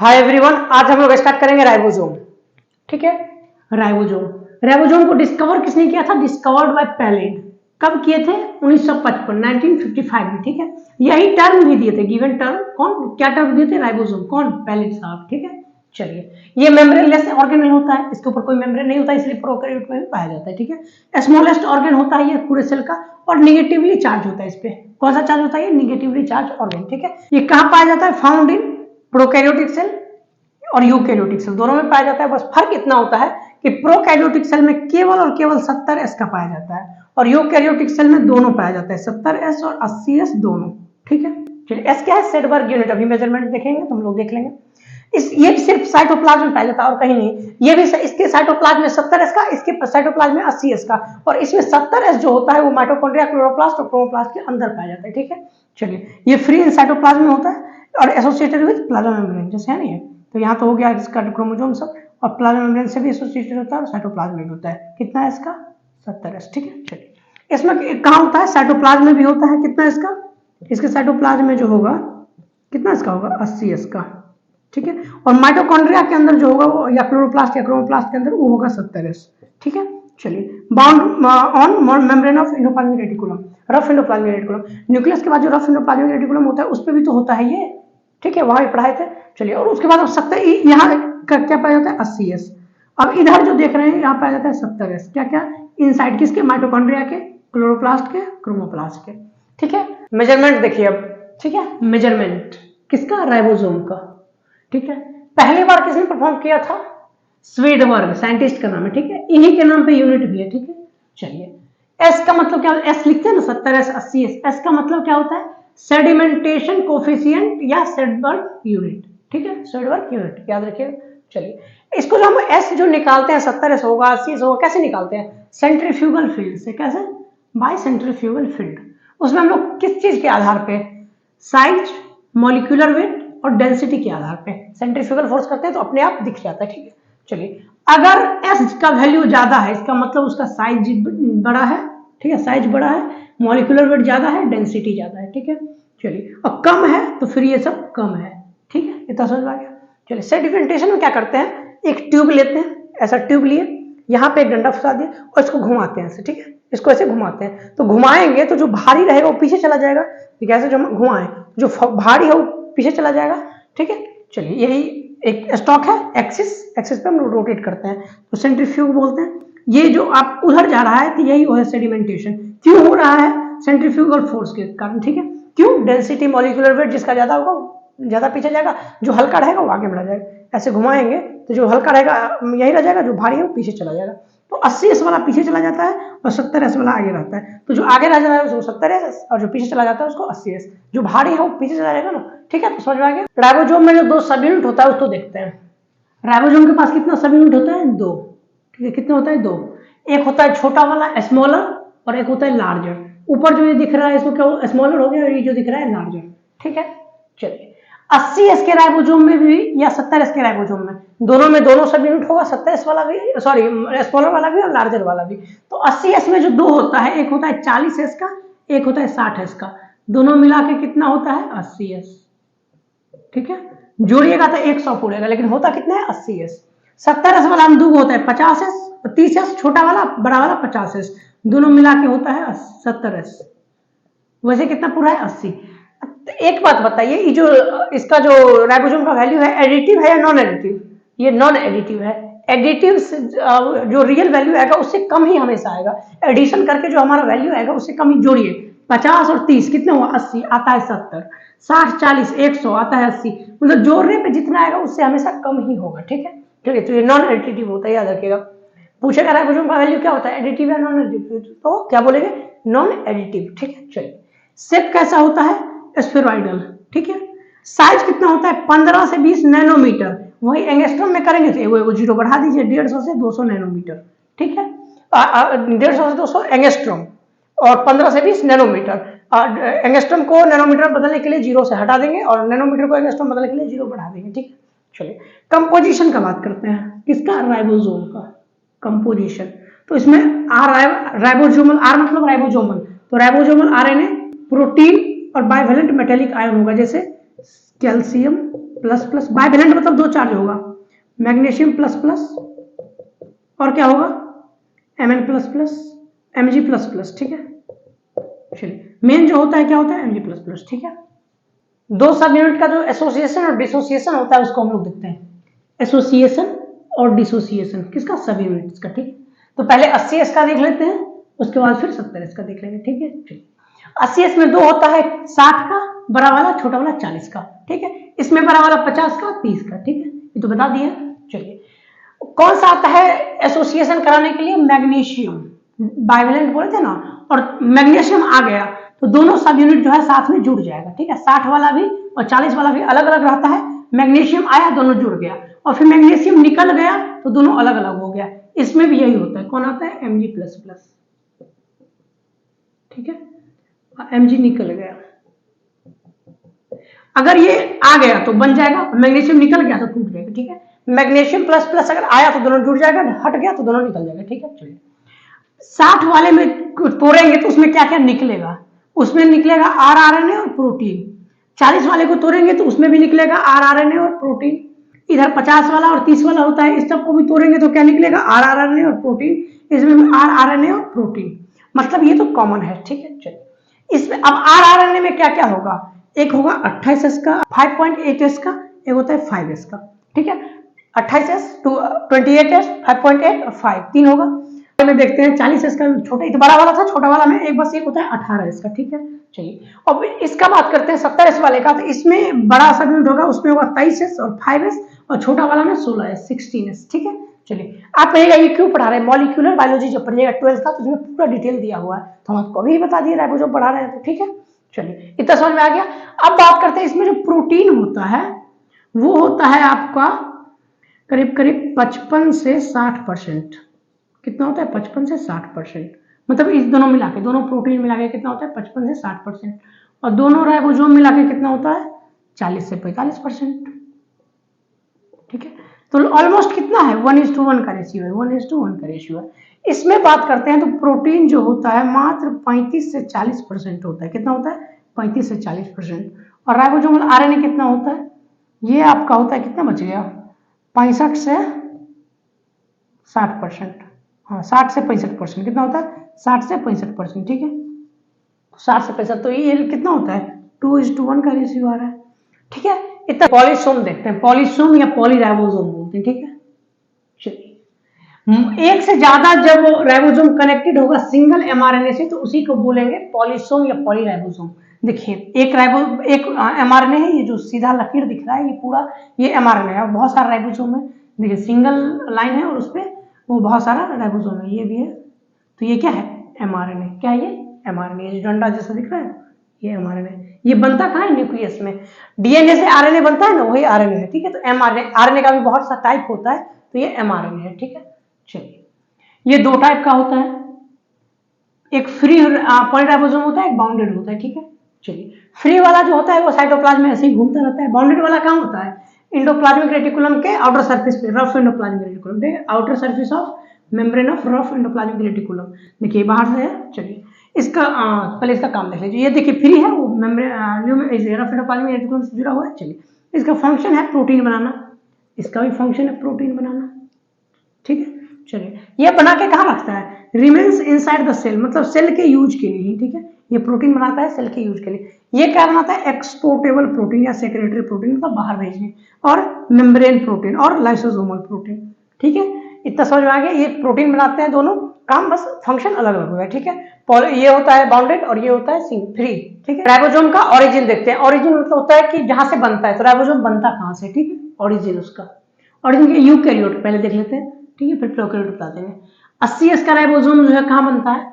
Hi everyone, आज हम लोग स्टार्ट करेंगे राइबोसोम। ठीक है, राइबोसोम को डिस्कवर किसने किया था? Discovered by pallid. कब किए थे? 1955 1955 में। ठीक है, यही टर्म भी दिए थे, गिवन टर्म। कौन, क्या टर्म दिए थे? राइबोसोम। कौन? पैलेड साहब। ठीक है, चलिए, ये मेम्ब्रेनलेस ऑर्गेनल होता है, इसके ऊपर कोई मेम्ब्रेन नहीं होता, इसलिए प्रोकैरियोट में भी पाया जाता है। ठीक है, स्मॉलेस्ट ऑर्गन होता है ये पूरे सेल का, और निगेटिवली चार्ज होता है। इस पे कौन सा चार्ज होता है? Negatively charge organ. ठीक है, ये कहाँ पाया जाता है? फाउंड इन प्रोकैरियोटिक सेल और यूकैरियोटिक सेल, दोनों में पाया जाता है। बस फर्क इतना होता है कि प्रोकैरियोटिक सेल में केवल और केवल 70S का पाया जाता है, और यूकैरियोटिक सेल में दोनों पाया जाता है, 70S और 80S दोनों। ठीक है, चलिए, एस क्या है? सेडबर्ग यूनिट। अभी मेजरमेंट देखेंगे तो हम लोग देख लेंगे। ये भी सिर्फ साइटोप्लाज्म में पाया जाता है और कहीं नहीं। ये भी इसके साइटोप्लाज्म में 70S का, इसके साइटोप्लाज्म में 80S का, और इसमें 70S जो होता है वो माइटोकॉन्ड्रिया, क्लोरोप्लास्ट और क्रोमोप्लास्ट के अंदर पाया जाता है। ठीक है, चलिए, ये फ्री इन साइटोप्लाज्म में होता है और एसोसिएटेड विद प्लाज्मा मेम्ब्रेन, जैसे है नहीं है। तो यहाँ तो हो गया इसका क्रोमोसोम सब, और प्लाज्मा मेम्ब्रेन से भी एसोसिएटेड होता है और साइटोप्लाज्म में भी होता है। कितना है इसका? 70S। ठीक है, चलिए, इसमें कहाँ होता है? साइटोप्लाज्म में भी होता है। कितना इसका? इसके साइटोप्लाज्म में जो होगा, कितना इसका होगा? 80S का। ठीक है, और माइटोकॉन्ड्रिया के अंदर जो होगा वो, या क्लोरोप्लास्ट या क्रोमोप्लास्ट के अंदर, वो होगा 70S। ठीक है, चलिए, bound on membrane of endoplasmic reticulum, rough endoplasmic reticulum. Nucleus के बाद जो रफ एंडोप्लाज्मिक रेटिकुलम होता है उस पर भी तो होता है ये। ठीक है, वहां पढ़ाए थे। चलिए, और उसके बाद 70, यहाँ क्या पाया जाता है? 80S। अब इधर जो देख रहे हैं यहाँ पाया जाता है 70S। क्या क्या? इनसाइड किसके? माइटोकॉन्ड्रिया के, क्लोरोप्लास्ट के, क्रोमोप्लास्ट के। ठीक है, मेजरमेंट देखिए अब। ठीक है, मेजरमेंट किसका? राइबोसोम का। ठीक है, पहली बार किसने परफॉर्म किया था? स्वीडबर्ग, साइंटिस्ट का नाम है। ठीक है, इन्हीं के नाम पे यूनिट भी है। ठीक है, चलिए, एस का मतलब क्या? एस लिखते हैं ना, 70S 80S। एस का मतलब क्या होता है? सेडिमेंटेशन कोफिशिएंट या सेडबर्ग यूनिट। ठीक है, सेडबर्ग यूनिट याद रखिएगा। चलिए, इसको जो हम एस जो निकालते हैं, 70S होगा 80S होगा, कैसे निकालते हैं? सेंट्रीफ्यूगल फील्ड से। कैसे? By centrifugal field. उसमें हम लोग किस चीज के आधार पे? साइज, मॉलिक्यूलर वेट और डेंसिटी के आधार पे सेंट्रीफ्यूगल फोर्स करते हैं, तो अपने आप दिख जाता है। ठीक है, चलिए, अगर एस का वैल्यू ज्यादा है, इसका मतलब उसका साइज बड़ा है। ठीक है, साइज बड़ा है, मॉलिक्यूलर वेट ज्यादा है, डेंसिटी ज्यादा है। ठीक है, चलिए, और कम है तो फिर ये सब कम है। ठीक है, इतना समझ आ गया। चलिए, सेडिमेंटेशन में क्या करते हैं? एक ट्यूब लेते हैं, ऐसा ट्यूब लिए, यहाँ पे एक डंडा फंसा दिया और इसको घुमाते हैं ऐसे। ठीक है, इसको ऐसे घुमाते हैं, तो घुमाएंगे तो जो भारी रहेगा वो पीछे चला जाएगा। ऐसे जो हम घुमाएं, जो भारी है वो पीछे चला जाएगा। ठीक है, चलिए, यही एक स्टॉक है, एक्सिस पे हम रोटेट करते हैं, तो सेंट्रीफ्यूग बोलते हैं। ये जो आप उधर जा रहा है तो यही वो है सेडिमेंटेशन। क्यों हो रहा है? सेंट्रीफ्यूगल फोर्स के कारण। ठीक है, क्यों? डेंसिटी, मॉलिक्यूलर वेट जिसका ज्यादा होगा ज्यादा पीछे जाएगा, जो हल्का रहेगा वो आगे बढ़ा जाएगा। ऐसे घुमाएंगे तो जो हल्का रहेगा यही रह जाएगा, जो भारी है वो पीछे चला जाएगा। तो 80S वाला पीछे चला जाता है और 70S वाला आगे रहता है। तो जो आगे रह जाता है उसको 70S, और जो पीछे चला जाता है उसको 80S। जो भारी है वो पीछे चला जाएगा ना। ठीक है, तो समझ में आ गया। राइबोसोम में जो 2 सब यूनिट होता है उसको देखते हैं। राइबोसोम के पास कितना सब यूनिट होता है? 2। ठीक है, कितने होता है? 2। एक होता है छोटा वाला, स्मॉलर, और एक होता है लार्जर। ऊपर जो ये दिख रहा है इसको क्या? स्मॉलर हो गया, और ये जो दिख रहा है लार्जर। ठीक है, चलिए, 80S के राइबोसोम में भी या 70S के राइबोसोम में, दोनों में दोनों सब यूनिट होगा, 70S वाला भी, सॉरी स्मॉलर वाला भी और लार्जर वाला भी। तो 80S में जो 2 होता है, एक होता है 40S का, एक होता है 60S का, दोनों मिला के कितना होता है? 80S। ठीक है, जोड़िएगा तो 100 पूरेगा, लेकिन होता कितना है? 80S। 70S वाला हम 2 होता है 50S, 30S छोटा वाला, बड़ा वाला 50S, दोनों मिला के होता है 70S। वैसे कितना पूरा है? 80। एक बात बताइए, ये जो इसका जो राइबोसोम का वैल्यू है, एडिटिव है या नॉन एडिटिव? ये नॉन एडिटिव है। एडिटिव जो रियल वैल्यू आएगा उससे कम ही हमेशा आएगा। एडिशन करके जो हमारा वैल्यू आएगा उससे कम ही जोड़िए। 50 और 30 कितने हुआ? 80, आता है 70। 60 40 100 आता है 80। मतलब जोड़ने पे जितना आएगा उससे हमेशा कम ही होगा। ठीक है, ठीक है, तो ये नॉन एडिटिव होता है, याद रखिएगा। पूछेगा राइबोसोम का वैल्यू क्या होता है, एडिटिव या नॉन एडिटिव, तो क्या बोलेंगे? Non additive. ठीक है, चलिए, शेप कैसा होता है? स्फेरॉइडल। ठीक है, साइज कितना होता है? 15 से 20 नैनोमीटर। वही एंगस्ट्रॉम में करेंगे तो एगो जीरो बढ़ा दीजिए, 150 से 200 नैनोमीटर। ठीक है, 150 से 200 एंगस्ट्रॉम और 15 से 20 नैनोमीटर। एंगस्ट्रॉम को नैनोमीटर बदलने के लिए जीरो से हटा देंगे और नैनोमीटर को एंगस्ट्रॉम बदलने के लिए जीरो बढ़ा देंगे। ठीक है, चलिए, कंपोजिशन का बात करते हैं। किसका? राइबोसोम का कंपोजिशन। तो इसमें राइबोसोमल, आर मतलब राइबोसोमल, तो राइबोसोमल आरएनए, प्रोटीन और बाइवेलेंट मेटेलिक आयन होगा, जैसे कैल्शियम, प्लस प्लस, बाइवेलेंट मतलब दो चार्ज होगा, मैग्नीशियम प्लस प्लस और क्या होगा Mn plus plus Mg plus plus, ठीक है। चलिए मेन जो होता है क्या होता है Mg प्लस प्लस, ठीक है। दो सब यूनिट का जो एसोसिएशन और डिसोसिएशन होता है उसको हम लोग देखते हैं, एसोसिएशन और डिसोसिएशन किसका, सब यूनिट्स का, ठीक। तो पहले 80s का देख लेते हैं, उसके बाद फिर 70s का देख लेंगे, ठीक है। चलिए 80s में दो होता है, 60 का बड़ा वाला, छोटा वाला 40 का, ठीक है। इसमें बड़ा वाला 50 का, 30 का, ठीक है, ये तो बता दिए। चलिए कौन सा आता है एसोसिएशन कराने के लिए, मैग्नीशियम, बाइवेलेंट बोले थे ना, और मैग्नीशियम आ गया तो दोनों सब यूनिट जो है साथ में जुड़ जाएगा, ठीक है। 60 वाला भी और 40 वाला भी अलग अलग रहता है, मैग्नीशियम आया दोनों जुड़ गया, और फिर मैग्नीशियम निकल गया तो दोनों अलग अलग हो गया। इसमें भी यही होता है, कौन आता है Mg प्लस प्लस, ठीक है, Mg निकल गया, अगर ये आ गया तो बन जाएगा, मैग्नीशियम निकल गया तो टूट जाएगा, ठीक है। मैग्नीशियम प्लस प्लस अगर आया तो दोनों जुड़ जाएगा, हट गया तो दोनों निकल जाएगा, ठीक है। चलिए 60 वाले में तोड़ेंगे तो उसमें क्या क्या निकलेगा, उसमें निकलेगा RNA और प्रोटीन। 40 वाले को तोड़ेंगे तो उसमें भी निकलेगा RNA और प्रोटीन। इधर 50 वाला और 30 वाला होता है, इस सब को भी तोड़ेंगे तो क्या निकलेगा, RNA और प्रोटीन, इसमें भी RNA और प्रोटीन, मतलब ये तो कॉमन है, ठीक है। चलिए इसमें अब RNA में क्या क्या होगा, एक होगा 28S का, 5.8S का, एक होता है 5S का, ठीक है। 28S 28S 5.8 और 5 तीन होगा। में देखते हैं 40S का, छोटा तो बड़ा वाला था, छोटा वाला में एक बस एक होता है 18S का, ठीक है। चलिए अब इसका बात करते हैं 70S वाले का, तो इसमें बड़ा सा यूनिट होगा, उसमें होगा 23S और 5S, और छोटा वाला में 16S 16S, ठीक है। चलिए आप कहिएगा ये क्यों पढ़ा रहे हैं, मॉलिक्यूलर बायोलॉजी जब पढ़िएगा 12th का तो उसमें पूरा डिटेल दिया हुआ है, तो हम आपको अभी बता दिए राइबोसोम पढ़ा रहे हैं, तो ठीक है। चलिए इतना समझ में आ गया। अब बात करते हैं इसमें जो प्रोटीन होता है वो होता है आपका करीब करीब 55 से 60%, कितना होता है 55 से 60%, मतलब इस दोनों मिला के, दोनों प्रोटीन मिला के कितना होता है 55 से 60%, और दोनों राइबोसोम मिला के कितना होता है 40 से 45%, ठीक है। तो ऑलमोस्ट कितना है 1:1 का रेशियो है, 1:1 का रेशियो है। इसमें बात करते हैं तो प्रोटीन जो होता है मात्र 35 से 40% होता है, कितना होता है 35 से 40%, और राइबोसोमल RNA कितना होता है, ये आपका होता है कितना बच गया 65 से 60%, हाँ 60 से 65%, कितना होता है 60 से 65%, ठीक है। 60 से 65 तो ये कितना होता है 2:1 का रेशियो आ रहा है, ठीक है। इतना पॉलीसोम देखते हैं, पॉलीसोम या पॉलीराइबोसोम बोलते हैं, ठीक है। चलिए एक से ज्यादा जब राइबोसोम कनेक्टेड होगा सिंगल mRNA से तो उसी को बोलेंगे पॉलीसोम या पॉलीराइबोसोम। देखिए एक mRNA है, ये जो सीधा लकीर दिख रहा है ये पूरा ये mRNA है, बहुत सारा राइबोसोम है, देखिए सिंगल लाइन है और उसपे वो बहुत सारा राइबोसोम है, ये भी है, तो ये क्या है mRNA, क्या है ये mRNA, ये डंडा जैसा दिख रहा है ये mRNA, ये बनता कहाँ है न्यूक्लियस में, DNA से RNA बनता है ना वही RNA है, ठीक है। तो RNA का भी बहुत सा टाइप होता है, तो ये mRNA है, ठीक है। चलिए ये दो टाइप का होता है, एक फ्री पॉलीराइबोसोम होता है, एक बाउंडेड होता है, ठीक है। चलिए फ्री वाला जो होता है वो साइटोप्लाज्म में ऐसे ही घूमता रहता है, बाउंडेड वाला कहाँ होता है इंडोप्लाज्मिक रेटिकुलम के आउटर सरफेस पे, रफ एंडोप्लाज्मिक रेटिकुलम, ठीक है, outer surface of membrane of rough endoplasmic reticulum, देखिए बाहर से है। चलिए इसका पहले इसका काम देख लीजिए, ये देखिए फ्री है वो मेम्ब्रेन रफ एंडोप्लाज्मिक रेटिकुलम से जुड़ा हुआ है। चलिए इसका फंक्शन है प्रोटीन बनाना, इसका भी फंक्शन है प्रोटीन बनाना, ठीक है। चलिए ये बना के कहाँ रखता है, रिमेन्स इनसाइड द सेल, मतलब सेल के यूज के लिए, ठीक है। ये प्रोटीन बनाता है सेल के यूज के लिए, ये क्या बनाता है एक्सपोर्टेबल प्रोटीन या सेक्रेटरी प्रोटीन, मतलब बाहर भेजने, और मेम्ब्रेन प्रोटीन और लाइसोसोमल प्रोटीन, ठीक है। इतना समझ में आ गया, ये प्रोटीन बनाते हैं दोनों, काम बस फंक्शन अलग अलग हुआ है, ठीक है। ये होता है बाउंडेड और ये होता है फ्री, ठीक है। राइबोसोम का ऑरिजिन देखते हैं, ऑरिजिन मतलब होता है कि जहां से बनता है, तो राइबोसोम बनता कहां से, ठीक है, ऑरिजिन उसका, ऑरिजिन के यूकैरियोट पहले देख लेते हैं, ठीक है, फिर प्रोकैरियोट बता देंगे। 80S का राइबोसोम जो है कहाँ बनता है,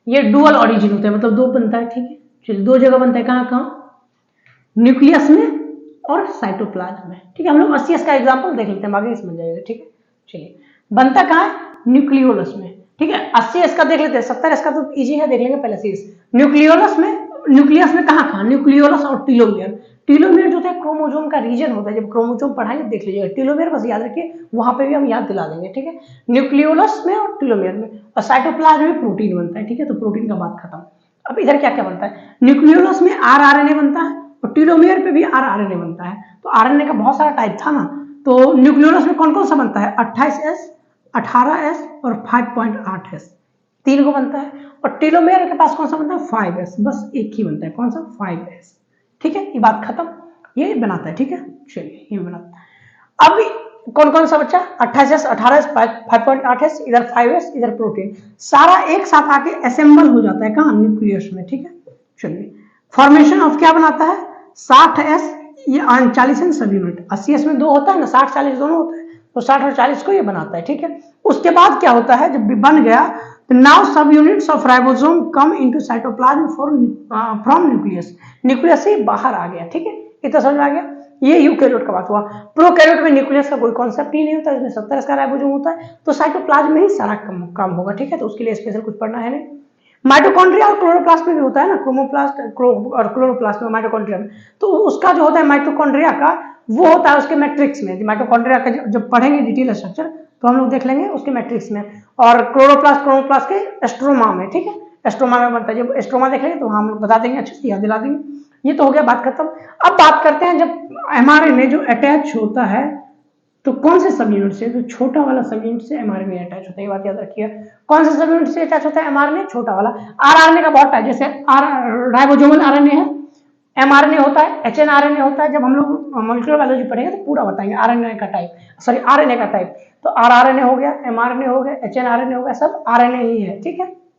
ये डुअल ऑरिजिन होता है, मतलब दो बनता है, ठीक है। चलिए दो जगह बनता है, कहाँ कहाँ, न्यूक्लियस में और साइटोप्लाज्म में, ठीक है। हम लोग 80S का एग्जांपल देख लेते हैं, आगे समझ जाएगा, ठीक है। चलिए बनता कहाँ है, न्यूक्लियोलस में, ठीक है। 80S का देख लेते हैं, 70S का तो इजी है, देख लेंगे पहले 80S। न्यूक्लियोलस में, न्यूक्लियस में कहाँ कहाँ, न्यूक्लियोलस और टीलोमियर, टीलोमियर जो है क्रोमोसोम का रीजन होता है, जब क्रोमोसोम पढ़ाएंगे देख लीजिएगा, टीलोमियर बस याद रखिए, वहां पे भी हम याद दिला देंगे, ठीक है। न्यूक्लियोलस में और टीलोमियर में, और साइटोप्लाज्म में प्रोटीन बनता है, ठीक है। तो प्रोटीन का बात खत्म। अब इधर क्या क्या बनता है, न्यूक्लियोलस में RNA बनता है और टीलोमियर पे भी आरएनए बनता है। तो आरएनए का बहुत सारा टाइप था ना, तो न्यूक्लियोलस में कौन कौन सा बनता है, 28S, 18S और 5.8S, 3 को बनता है। और टेलोमेयर के पास कौन सा बनता है, 5S, बस एक ही बनता है, कौन सा, 5S। ठीक है, ये बात खत्म, ये बनाता है। ठीक है, चलिए ये बनाता है। अब कौन कौन सा बच्चा, 28S, 18S, 5.8S, इधर 5S, इधर प्रोटीन, सारा एक साथ आके असेंबल हो जाता है कहाँ, न्यूक्लियस में। ठीक है, चलिए फॉर्मेशन ऑफ क्या बनाता है, 60S, ये 39 सब यूनिट, 80S में 2 होता है ना, 60-40 दोनों होता है, तो 60 और 40 को ये बनाता है। ठीक है, उसके बाद क्या होता है, जब बन गया तो नाउ सब units of ribosome come into cytoplasm from nucleus, nucleus से बाहर आ गया। ठीक है, इतना समझ में आ गया। ये यूकैरियोट का बात हुआ। प्रोकैरियोट में न्यूक्लियस का कोई कॉन्सेप्ट ही नहीं होता, इसमें 70 का राइबोसोम होता है, तो साइटोप्लाज्म में ही सारा काम होगा। ठीक है, तो उसके लिए स्पेशल कुछ पढ़ना है नहीं। माइटोकॉन्ड्रिया और क्लोरोप्लास्ट में भी होता है ना, क्रोमोप्लास्ट और क्लोरोप्लास्ट में, माइटोकॉन्ड्रिया में, तो उसका जो होता है माइटोकॉन्ड्रिया का, वो होता है उसके मैट्रिक्स में। माइटोकॉन्ड्रिया का जब पढ़ेंगे डिटेल स्ट्रक्चर तो हम लोग देख लेंगे उसके मैट्रिक्स में, और क्लोरोप्लास्ट के एस्ट्रोमा में। ठीक है, एस्ट्रोमा में बनता है, जब एस्ट्रोमा देख लेंगे तो हम लोग बता देंगे, अच्छे से याद दिला देंगे। ये तो हो गया, बात खत्म। अब बात करते हैं, जब एमआरएनए जो अटैच होता है तो कौन से सब यूनिट से, जो छोटा वाला सब यूनिट से एमआरएनए अटैच होता है, ये बात याद रखिए। कौन से सब यूनिट से अटैच होता है एमआरएनए, छोटा वाला। आरआरएनए का बहुत टाइप, जैसे राइबोसोमल आरएनए है, एमआरएनए होता है, एचएनआरएनए होता है। जब हम लोग मॉलिक्यूलर बायोलॉजी पढ़ेंगे तो पूरा बताएंगे आरएनए का टाइप, सॉरी आरएनए का टाइप। तो आरआरएनए हो गया, एमआरएनए हो गया, एचएनआरएनए हो गया, सब आरएनए ही है। ठीक है,